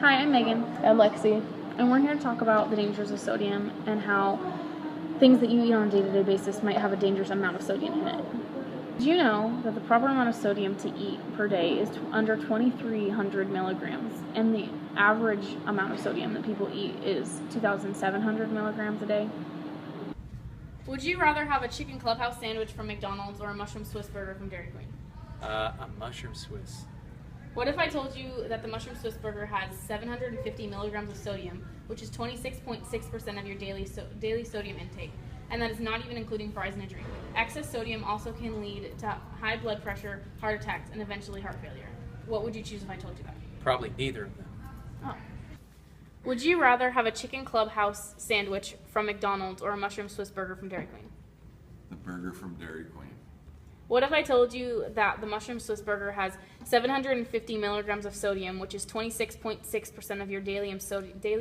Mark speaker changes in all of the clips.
Speaker 1: Hi, I'm Megan.
Speaker 2: I'm Lexi.
Speaker 1: And we're here to talk about the dangers of sodium and how things that you eat on a day-to-day basis might have a dangerous amount of sodium in it. Did you know that the proper amount of sodium to eat per day is under 2,300 milligrams, and the average amount of sodium that people eat is 2,700 milligrams a day? Would you rather have a chicken clubhouse sandwich from McDonald's or a mushroom Swiss burger from Dairy Queen?
Speaker 3: A mushroom Swiss.
Speaker 1: What if I told you that the mushroom Swiss burger has 750 milligrams of sodium, which is 26.6% of your daily sodium intake, and that is not even including fries in a drink? Excess sodium also can lead to high blood pressure, heart attacks, and eventually heart failure. What would you choose if I told you that?
Speaker 3: Probably neither of them.
Speaker 1: Oh. Would you rather have a chicken clubhouse sandwich from McDonald's or a mushroom Swiss burger from Dairy Queen?
Speaker 4: The burger from Dairy Queen.
Speaker 1: What if I told you that the mushroom Swiss burger has 750 milligrams of sodium, which is 26.6% of your daily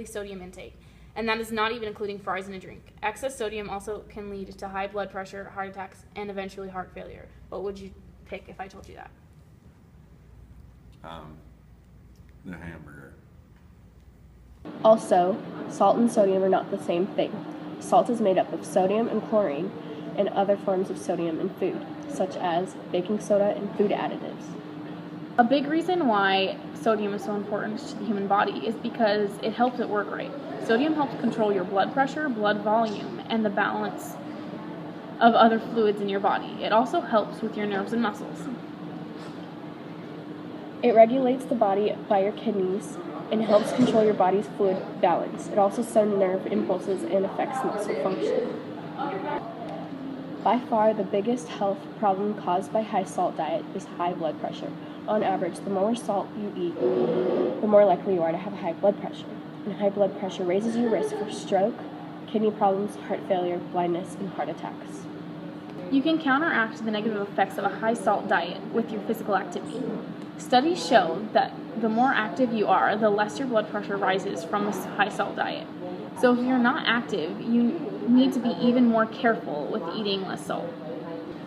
Speaker 1: sodium intake, and that is not even including fries in a drink? Excess sodium also can lead to high blood pressure, heart attacks, and eventually heart failure. What would you pick if I told you that?
Speaker 4: The hamburger.
Speaker 2: Also, salt and sodium are not the same thing. Salt is made up of sodium and chlorine and other forms of sodium in food, such as baking soda and food additives.
Speaker 1: A big reason why sodium is so important to the human body is because it helps it work right. Sodium helps control your blood pressure, blood volume, and the balance of other fluids in your body. It also helps with your nerves and muscles.
Speaker 2: It regulates the body by your kidneys and helps control your body's fluid balance. It also sends nerve impulses and affects muscle function. By far, the biggest health problem caused by high salt diet is high blood pressure. On average, the more salt you eat, the more likely you are to have high blood pressure. And high blood pressure raises your risk for stroke, kidney problems, heart failure, blindness, and heart attacks.
Speaker 1: You can counteract the negative effects of a high salt diet with your physical activity. Studies show that the more active you are, the less your blood pressure rises from this high salt diet. So if you're not active, you need to be even more careful with eating less salt.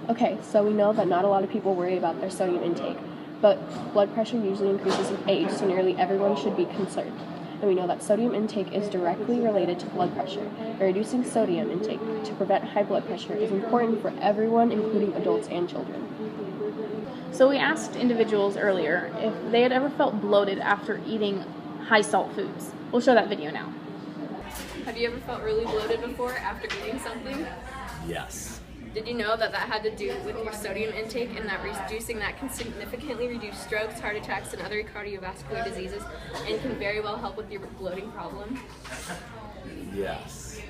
Speaker 2: Okay, so we know that not a lot of people worry about their sodium intake, but blood pressure usually increases with age, so nearly everyone should be concerned. And we know that sodium intake is directly related to blood pressure. And reducing sodium intake to prevent high blood pressure is important for everyone, including adults and children.
Speaker 1: So we asked individuals earlier if they had ever felt bloated after eating high salt foods. We'll show that video now.
Speaker 5: Have you ever felt really bloated before after eating something?
Speaker 3: Yes.
Speaker 5: Did you know that had to do with your sodium intake, and that reducing that can significantly reduce strokes, heart attacks, and other cardiovascular diseases, and can very well help with your bloating problem?
Speaker 3: Yes.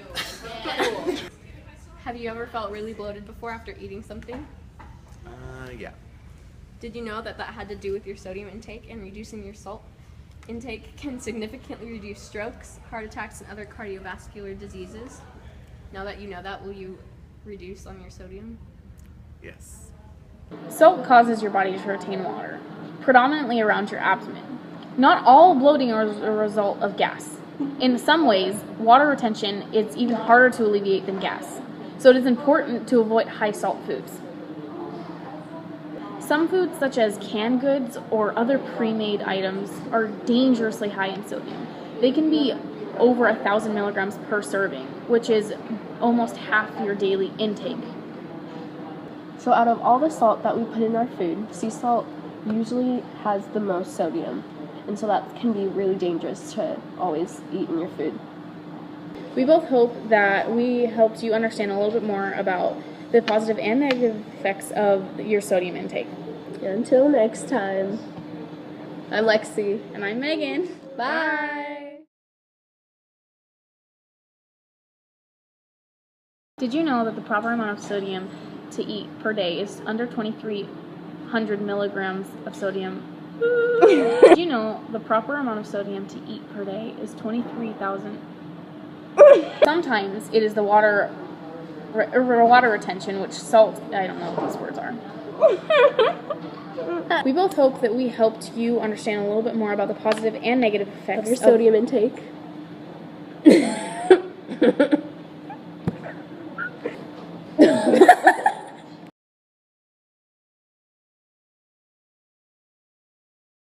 Speaker 5: Cool. Have you ever felt really bloated before after eating something?
Speaker 3: Yeah.
Speaker 5: Did you know that had to do with your sodium intake, and reducing your salt intake can significantly reduce strokes, heart attacks, and other cardiovascular diseases? Now that you know that, will you reduce on your sodium?
Speaker 3: Yes.
Speaker 1: Salt causes your body to retain water, predominantly around your abdomen. Not all bloating is a result of gas. In some ways, water retention is even harder to alleviate than gas, so it is important to avoid high salt foods. Some foods, such as canned goods or other pre-made items, are dangerously high in sodium. They can be over 1,000 milligrams per serving, which is almost half your daily intake.
Speaker 2: So out of all the salt that we put in our food, sea salt usually has the most sodium, and so that can be really dangerous to always eat in your food.
Speaker 1: We both hope that we helped you understand a little bit more about the positive and negative effects of your sodium intake.
Speaker 2: Until next time, I'm Lexi.
Speaker 1: And I'm Megan.
Speaker 2: Bye!
Speaker 1: Did you know that the proper amount of sodium to eat per day is under 2,300 milligrams of sodium? Did you know the proper amount of sodium to eat per day is 23,000? Sometimes it is the water retention, which salt, I don't know what these words are. We both hope that we helped you understand a little bit more about the positive and negative effects
Speaker 2: of your sodium intake.